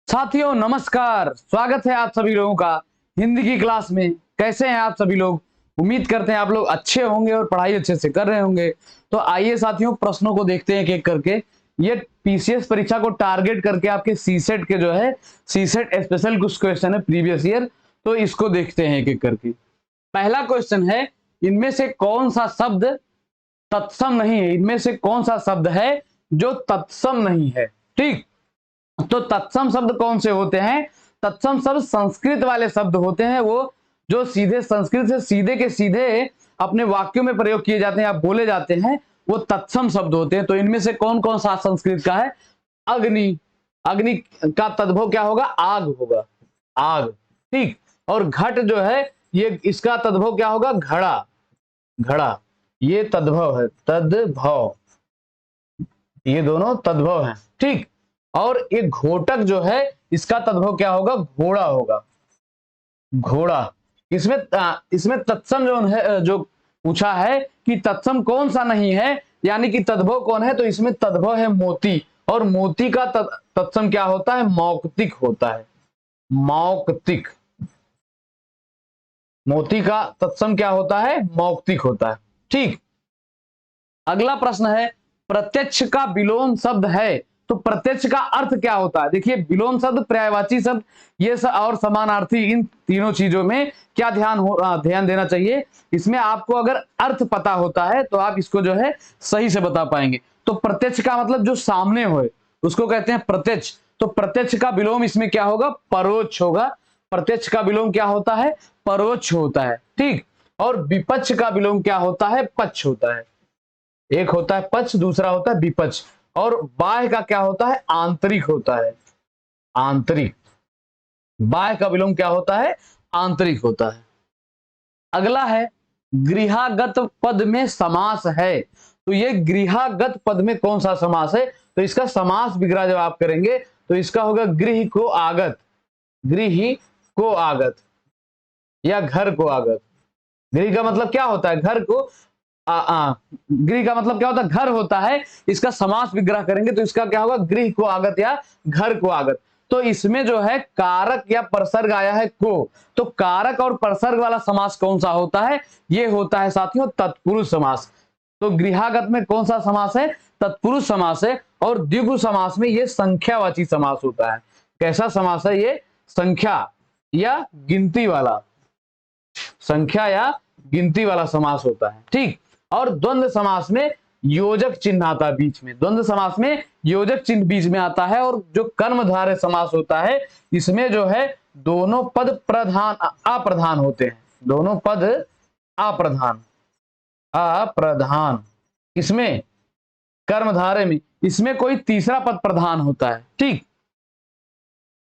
साथियों नमस्कार, स्वागत है आप सभी लोगों का हिंदी की क्लास में। कैसे हैं आप सभी लोग? उम्मीद करते हैं आप लोग अच्छे होंगे और पढ़ाई अच्छे से कर रहे होंगे। तो आइए साथियों प्रश्नों को देखते हैं एक एक करके। ये पीसीएस परीक्षा को टारगेट करके आपके सीसेट के जो है सीसेट स्पेशल कुछ क्वेश्चन है प्रीवियस ईयर, तो इसको देखते हैं एक एक करके। पहला क्वेश्चन है, इनमें से कौन सा शब्द तत्सम नहीं है? इनमें से कौन सा शब्द है जो तत्सम नहीं है? ठीक, तो तत्सम शब्द कौन से होते हैं? तत्सम शब्द संस्कृत वाले शब्द होते हैं, वो जो सीधे संस्कृत से सीधे के सीधे अपने वाक्यों में प्रयोग किए जाते हैं या बोले जाते हैं, वो तत्सम शब्द होते हैं। तो इनमें से कौन कौन सा संस्कृत का है? अग्नि, अग्नि का तद्भव क्या होगा? आग होगा, आग। ठीक, और घट जो है ये इसका तद्भव क्या होगा? घड़ा, घड़ा। ये तद्भव है, तद्भव, ये दोनों तद्भव हैं। ठीक, और एक घोटक जो है इसका तद्भव क्या होगा? घोड़ा होगा, घोड़ा। इसमें तत्सम जो है, जो पूछा है कि तत्सम कौन सा नहीं है, यानी कि तद्भव कौन है, तो इसमें तद्भव है मोती, और मोती का तत्सम क्या होता है? मौक्तिक होता है, मौक्तिक। मोती का तत्सम क्या होता है? मौक्तिक होता है। ठीक, अगला प्रश्न है, प्रत्यक्ष का विलोम शब्द है, तो प्रत्यक्ष का अर्थ क्या होता है? देखिए, विलोम शब्द, पर्यायवाची शब्द, ये और समानार्थी, इन तीनों चीजों में क्या ध्यान देना चाहिए? इसमें आपको अगर अर्थ पता होता है तो आप इसको जो है सही से बता पाएंगे। तो प्रत्यक्ष का मतलब जो सामने होए उसको कहते हैं प्रत्यक्ष। तो प्रत्यक्ष का विलोम इसमें क्या होगा? परोक्ष होगा। प्रत्यक्ष का विलोम क्या होता है? परोक्ष होता है। ठीक, और विपक्ष का विलोम क्या होता है? पक्ष होता है। एक होता है पक्ष, दूसरा होता है विपक्ष। और बाह्य का क्या होता है? आंतरिक होता है, आंतरिक। बाह्य का विलोम क्या होता है? आंतरिक होता है। अगला है, गृहागत पद में समास है, तो ये गृहागत पद में कौन सा समास है? तो इसका समास विग्रह जब आप करेंगे तो इसका होगा गृह को आगत, गृह को आगत या घर को आगत। गृह का मतलब क्या होता है? घर को गृह का मतलब क्या होता है? घर होता है। इसका समास विग्रह करेंगे तो इसका क्या होगा? गृह को आगत या घर को आगत। तो इसमें जो है कारक या परसर्ग आया है को, तो कारक और परसर्ग वाला समास कौन सा होता है? ये होता है साथियों तत्पुरुष समास। तो गृहागत में कौन सा समास है? तत्पुरुष समास है। और द्विगु समास में ये संख्यावाची समास होता है। कैसा समास है ये? संख्या या गिनती वाला, संख्या या गिनती वाला समास होता है। ठीक, और द्वंद्व समास में योजक चिन्ह आता है बीच में, द्वंद्व समास में योजक चिन्ह बीच में आता है। और जो कर्मधारय समास होता है इसमें जो है दोनों पद प्रधान अप्रधान होते हैं, दोनों पद अप्रधान, अप्रधान। इसमें कर्मधारय में इसमें कोई तीसरा पद प्रधान होता है। ठीक,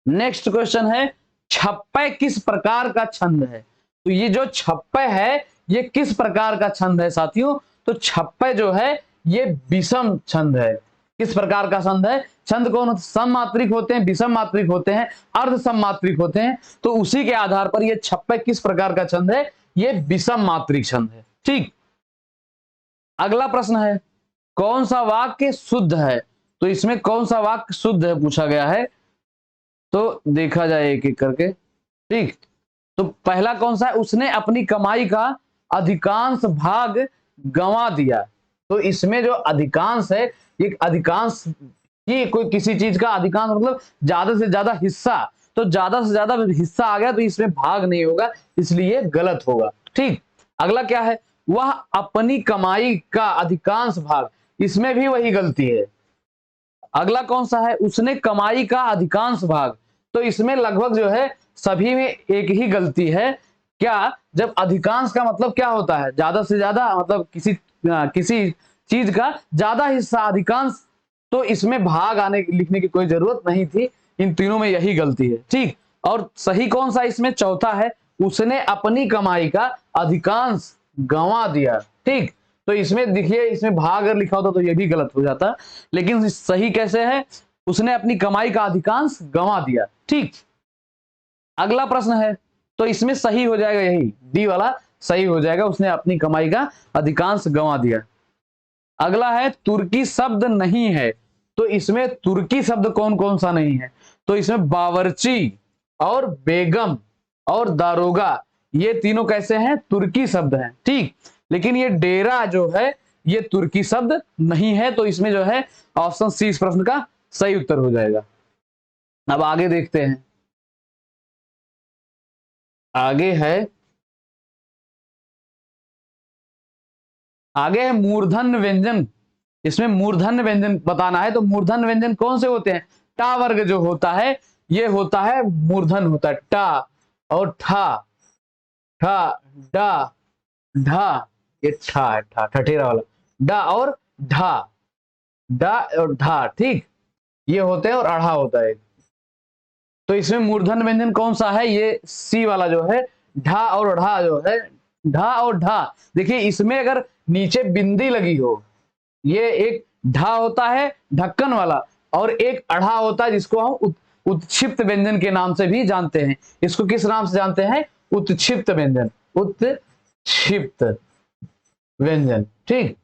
नेक्स्ट क्वेश्चन है, छप्पय किस प्रकार का छंद है? तो ये जो छप्पय है ये किस प्रकार का छंद है साथियों? तो छप्पय जो है ये विषम छंद है। किस प्रकार का छंद है? छंद कौन? सम मात्रिक होते हैं, विषम मात्रिक होते हैं, अर्ध सम मात्रिक होते हैं। तो उसी के आधार पर ये छप्पय किस प्रकार का छंद है? ये विषम मात्रिक छंद है। ठीक, अगला प्रश्न है, कौन सा वाक्य शुद्ध है? तो इसमें कौन सा वाक्य शुद्ध है पूछा गया है, तो देखा जाए एक एक करके। ठीक, तो पहला कौन सा है? उसने अपनी कमाई का अधिकांश भाग गंवा दिया। तो इसमें जो अधिकांश है, एक अधिकांश की कोई किसी चीज का अधिकांश मतलब ज्यादा से ज्यादा हिस्सा, तो ज्यादा से ज्यादा हिस्सा आ गया तो इसमें भाग नहीं होगा, इसलिए गलत होगा। ठीक, अगला क्या है? वह अपनी कमाई का अधिकांश भाग, इसमें भी वही गलती है। अगला कौन सा है? उसने कमाई का अधिकांश भाग, तो इसमें लगभग जो है सभी में एक ही गलती है। क्या? जब अधिकांश का मतलब क्या होता है? ज्यादा से ज्यादा, मतलब किसी चीज का ज्यादा हिस्सा, अधिकांश। तो इसमें भाग आने लिखने की कोई जरूरत नहीं थी, इन तीनों में यही गलती है। ठीक, और सही कौन सा इसमें? चौथा है, उसने अपनी कमाई का अधिकांश गंवा दिया। ठीक, तो इसमें देखिए, इसमें भाग अगर लिखा होता तो ये भी गलत हो जाता, लेकिन सही कैसे है? उसने अपनी कमाई का अधिकांश गंवा दिया। ठीक, अगला प्रश्न है, तो इसमें सही हो जाएगा यही डी वाला सही हो जाएगा, उसने अपनी कमाई का अधिकांश गंवा दिया। अगला है, तुर्की शब्द नहीं है, तो इसमें तुर्की शब्द कौन कौन सा नहीं है? तो इसमें बावर्ची और बेगम और दारोगा, ये तीनों कैसे हैं? तुर्की शब्द हैं, ठीक। लेकिन ये डेरा जो है ये तुर्की शब्द नहीं है, तो इसमें जो है ऑप्शन सी इस प्रश्न का सही उत्तर हो जाएगा। अब आगे देखते हैं, आगे है मूर्धन्य व्यंजन। इसमें मूर्धन्य व्यंजन बताना है, तो मूर्धन्य व्यंजन कौन से होते हैं? टा वर्ग जो होता है ये होता है मूर्धन होता है, टा और ठा, ठा डा ढा, ये ठा है, ठा ठठेरा वाला, डा और ढा, डा और ढा, ठीक, ये होते हैं और अढ़ा होता है। तो इसमें मूर्धन्य व्यंजन कौन सा है? ये सी वाला जो है, ढा और ढा जो है, ढा और ढा। देखिए इसमें अगर नीचे बिंदी लगी हो, ये एक ढा होता है ढक्कन वाला, और एक अढ़ा होता है जिसको हम उत्क्षिप्त व्यंजन के नाम से भी जानते हैं। इसको किस नाम से जानते हैं? उत्क्षिप्त व्यंजन, उत्क्षिप्त व्यंजन, ठीक।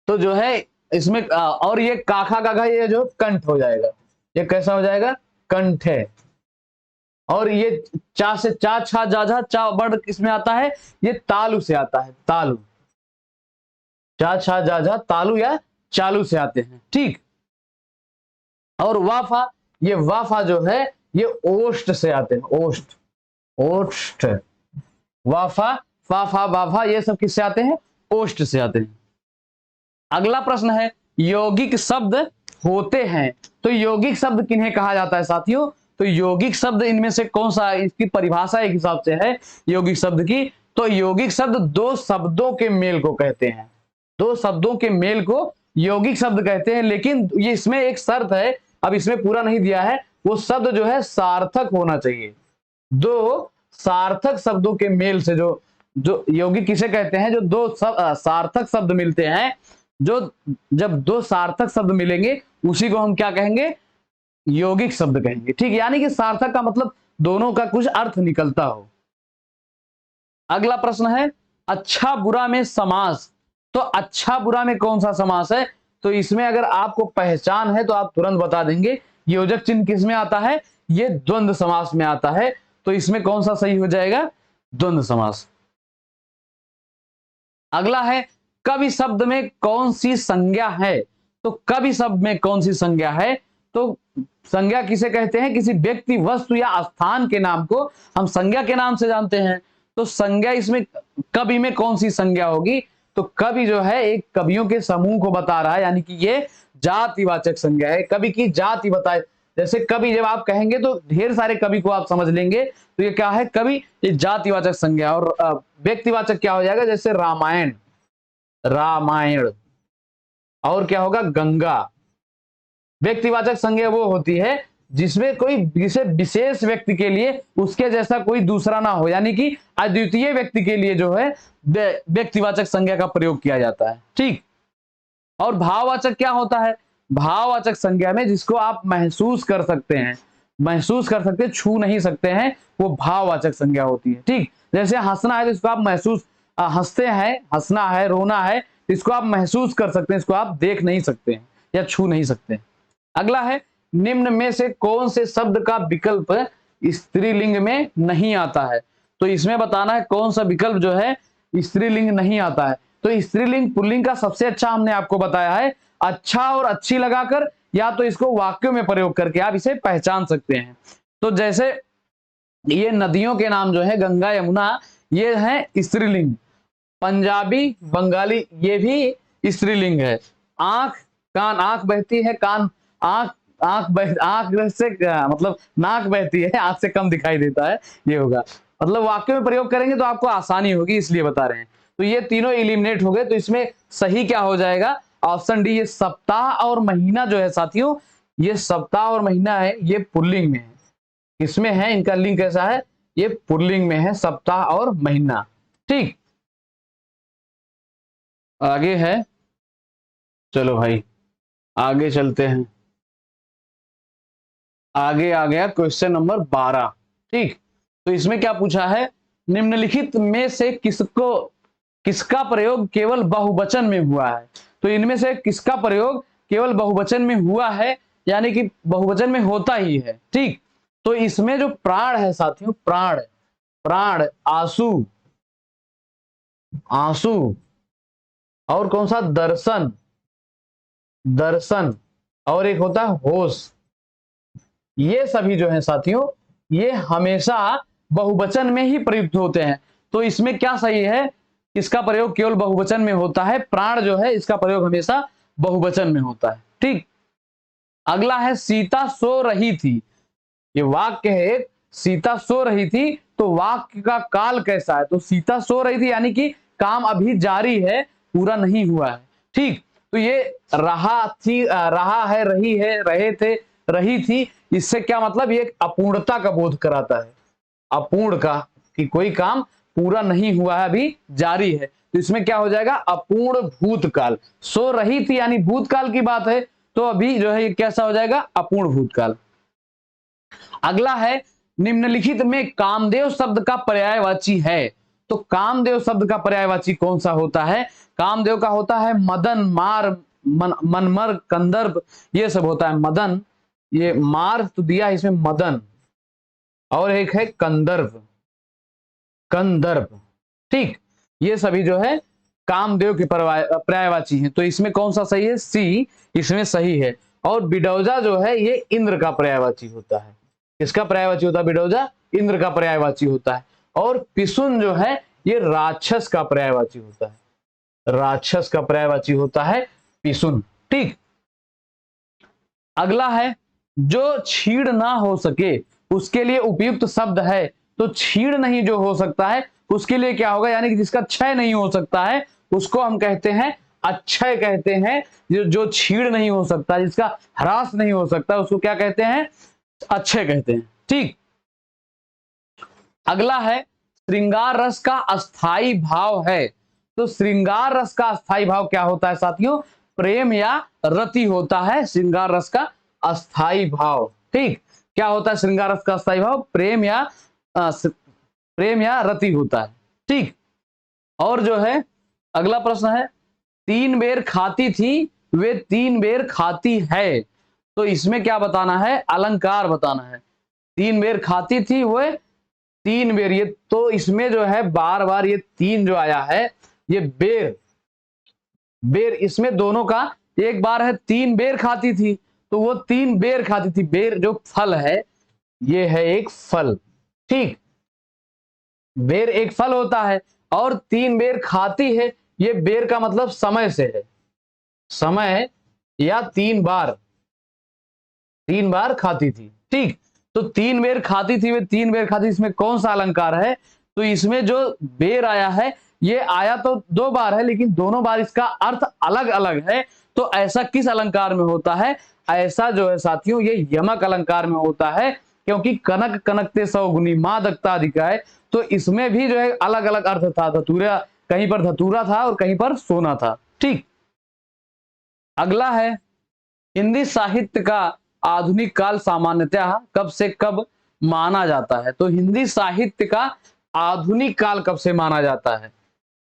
तो जो है इसमें और ये काखा काखा ये जो कंठ हो जाएगा, ये कैसा हो जाएगा? कंठ है। और ये चा से चा छा जा झा चा वर्ड किसमें आता है? ये तालु से आता है, तालु, चा छा जा झा तालु या चालू से आते हैं, ठीक। और वाफा, ये वाफा जो है ये ओष्ठ से आते हैं, ओष्ठ, ओष्ठ, वाफा, फाफा वाफा ये सब किससे आते हैं? ओष्ठ से आते हैं। अगला प्रश्न है यौगिक शब्द होते हैं, तो यौगिक शब्द किन्हें कहा जाता है साथियों? तो यौगिक शब्द इनमें से कौन सा, इसकी परिभाषा एक हिसाब से है यौगिक शब्द की, तो यौगिक शब्द दो शब्दों के मेल को कहते हैं, दो शब्दों के मेल को यौगिक शब्द कहते हैं। लेकिन ये इसमें एक शर्त है, अब इसमें पूरा नहीं दिया है, वो शब्द जो है सार्थक होना चाहिए। दो सार्थक शब्दों के मेल से जो जो यौगिक किसे कहते हैं? जो दो सार्थक शब्द मिलते हैं, जो जब दो सार्थक शब्द मिलेंगे उसी को हम क्या कहेंगे? यौगिक शब्द कहेंगे, ठीक। यानी कि सार्थक का मतलब दोनों का कुछ अर्थ निकलता हो। अगला प्रश्न है अच्छा बुरा में समास, तो अच्छा बुरा में कौन सा समास है? तो इसमें अगर आपको पहचान है तो आप तुरंत बता देंगे, योजक चिन्ह किस में आता है? ये द्वंद्व समास में आता है, तो इसमें कौन सा सही हो जाएगा? द्वंद्व समास। अगला है कवि शब्द में कौन सी संज्ञा है? तो कवि शब्द में कौन सी संज्ञा है? तो संज्ञा किसे कहते हैं? किसी व्यक्ति, वस्तु या स्थान के नाम को हम संज्ञा के नाम से जानते हैं। तो संज्ञा इसमें कवि में कौन सी संज्ञा होगी? तो कवि जो है एक कवियों के समूह को बता रहा है, यानी कि ये जातिवाचक संज्ञा है, कवि की जाति बताए। जैसे कवि जब आप कहेंगे तो ढेर सारे कवि को आप समझ लेंगे, तो ये क्या है? कवि, ये जातिवाचक संज्ञा। और व्यक्तिवाचक क्या हो जाएगा? जैसे रामायण, रामायण, और क्या होगा? गंगा। व्यक्तिवाचक संज्ञा वो होती है जिसमें कोई विशेष व्यक्ति के लिए उसके जैसा कोई दूसरा ना हो, यानी कि अद्वितीय व्यक्ति के लिए जो है व्यक्तिवाचक संज्ञा का प्रयोग किया जाता है, ठीक। और भाववाचक क्या होता है? भाववाचक संज्ञा में जिसको आप महसूस कर सकते हैं, महसूस कर सकते हैं, छू नहीं सकते हैं, वो भाववाचक संज्ञा होती है, ठीक। जैसे हंसना है तो इसको आप महसूस, हंसते हैं, हंसना है, रोना है, इसको आप महसूस कर सकते हैं, इसको आप देख नहीं सकते हैं या छू नहीं सकते। अगला है निम्न में से कौन से शब्द का विकल्प स्त्रीलिंग में नहीं आता है? तो इसमें बताना है कौन सा विकल्प जो है स्त्रीलिंग नहीं आता है। तो स्त्रीलिंग पुल्लिंग का सबसे अच्छा हमने आपको बताया है, अच्छा और अच्छी लगाकर, या तो इसको वाक्यों में प्रयोग करके आप इसे पहचान सकते हैं। तो जैसे ये नदियों के नाम जो है गंगा यमुना, ये है स्त्रीलिंग। पंजाबी बंगाली ये भी स्त्रीलिंग है। आंख कान, आंख बहती है, कान, आंख, आंख से मतलब नाक बहती है, आंख से कम दिखाई देता है, ये होगा। मतलब वाक्य में प्रयोग करेंगे तो आपको आसानी होगी, इसलिए बता रहे हैं। तो ये तीनों एलिमिनेट हो गए, तो इसमें सही क्या हो जाएगा? ऑप्शन डी, ये सप्ताह और महीना जो है साथियों, ये सप्ताह और महीना है, ये पुल्लिंग में है। किसमें है? इनका लिंग कैसा है? ये पुल्लिंग में है, सप्ताह और महीना, ठीक। आगे है, चलो भाई आगे चलते हैं। आगे आ गया क्वेश्चन नंबर 12, ठीक। तो इसमें क्या पूछा है? निम्नलिखित में से किसका प्रयोग केवल बहुवचन में हुआ है? तो इनमें से किसका प्रयोग केवल बहुवचन में हुआ है, यानी कि बहुवचन में होता ही है। ठीक, तो इसमें जो प्राण है साथियों, प्राण, प्राण, आंसू, आंसू, और कौन सा, दर्शन, दर्शन, और एक होता है होश। ये सभी जो है साथियों, ये हमेशा बहुवचन में ही प्रयुक्त होते हैं। तो इसमें क्या सही है, इसका प्रयोग केवल बहुवचन में होता है। प्राण जो है इसका प्रयोग हमेशा बहुवचन में होता है। ठीक, अगला है सीता सो रही थी। ये वाक्य है, सीता सो रही थी, तो वाक्य का काल कैसा है, तो सीता सो रही थी यानी कि काम अभी जारी है, पूरा नहीं हुआ है। ठीक, तो ये रहा थी, रहा है, रही है, रहे थे, रही थी, इससे क्या मतलब, ये अपूर्णता का बोध कराता है, अपूर्ण का, कि कोई काम पूरा नहीं हुआ है, अभी जारी है। तो इसमें क्या हो जाएगा, अपूर्ण भूतकाल। सो रही थी यानी भूतकाल की बात है, तो अभी जो है ये कैसा हो जाएगा, अपूर्ण भूतकाल। अगला है, निम्नलिखित में कामदेव शब्द का पर्यायवाची है। तो कामदेव शब्द का पर्यायवाची कौन सा होता है, कामदेव का होता है मदन, मार, मनमर, कंदर्प, ये सब होता है। मदन, ये मार तो दिया इसमें मदन, और एक है कंदर्प, कंदर्प। ठीक, ये सभी जो है कामदेव के पर्यायवाची हैं। तो इसमें कौन सा सही है, सी इसमें सही है। और बिडौजा जो है ये इंद्र का पर्यायवाची होता है। किसका पर्यायवाची होता है, बिडौजा इंद्र का पर्यायवाची होता है। और पिसुन जो है ये राक्षस का पर्यायवाची होता है, राक्षस का पर्यायवाची होता है पिसुन। ठीक, अगला है, जो छीड़ ना हो सके उसके लिए उपयुक्त शब्द है। तो छीड़ नहीं जो हो सकता है उसके लिए क्या होगा, यानी कि जिसका क्षय नहीं हो सकता है उसको हम कहते हैं अक्षय कहते हैं। जो छीड़ नहीं हो सकता, जिसका ह्रास नहीं हो सकता, उसको क्या कहते हैं, अक्षय कहते हैं। ठीक, अगला है, श्रृंगार रस का अस्थाई भाव है। तो श्रृंगार रस का अस्थाई भाव क्या होता है साथियों, प्रेम या रति होता है श्रृंगार रस का अस्थाई भाव। ठीक, क्या होता है श्रृंगार रस का अस्थाई भाव, प्रेम या रति होता है। ठीक, और जो है अगला प्रश्न है, तीन बेर खाती थी वे तीन बेर खाती है। तो इसमें क्या बताना है, अलंकार बताना है। तीन बेर खाती थी वे तीन बेर, ये तो इसमें जो है बार बार ये तीन जो आया है, ये बेर, बेर इसमें दोनों का एक बार है, तीन बेर खाती थी, तो वो तीन बेर खाती थी। बेर जो फल है, ये है एक फल। ठीक, बेर एक फल होता है, और तीन बेर खाती है, ये बेर का मतलब समय से है, समय, या तीन बार खाती थी। ठीक, तो तीन बेर खाती थी वे तीन बेर खाती, इसमें कौन सा अलंकार है, तो इसमें जो बेर आया है ये आया तो दो बार है, लेकिन दोनों बार इसका अर्थ अलग अलग है। तो ऐसा किस अलंकार में होता है, ऐसा जो है साथियों ये यमक अलंकार में होता है, क्योंकि कनक कनकते सौ गुनी मां दक्ता अधिका है। तो इसमें भी जो है अलग अलग अर्थ था, धतूरा, कहीं पर धतूरा था और कहीं पर सोना था। ठीक, अगला है, हिंदी साहित्य का आधुनिक काल सामान्यतः कब से कब माना जाता है। तो हिंदी साहित्य का आधुनिक काल कब से माना जाता है,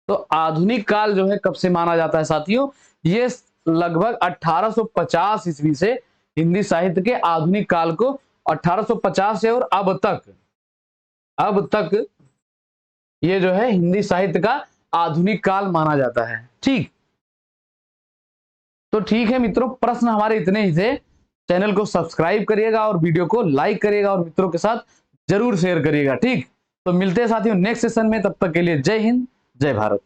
तो आधुनिक काल जो है कब से माना जाता है साथियों, ये लगभग 1850 ईस्वी से हिंदी साहित्य के आधुनिक काल को 1850 से और अब तक ये जो है हिंदी साहित्य का आधुनिक काल माना जाता है। ठीक, तो ठीक है मित्रों, प्रश्न हमारे इतने ही थे। चैनल को सब्सक्राइब करिएगा और वीडियो को लाइक करिएगा और मित्रों के साथ जरूर शेयर करिएगा। ठीक, तो मिलते हैं साथियों नेक्स्ट सेशन में, तब तक के लिए जय हिंद, जय भारत।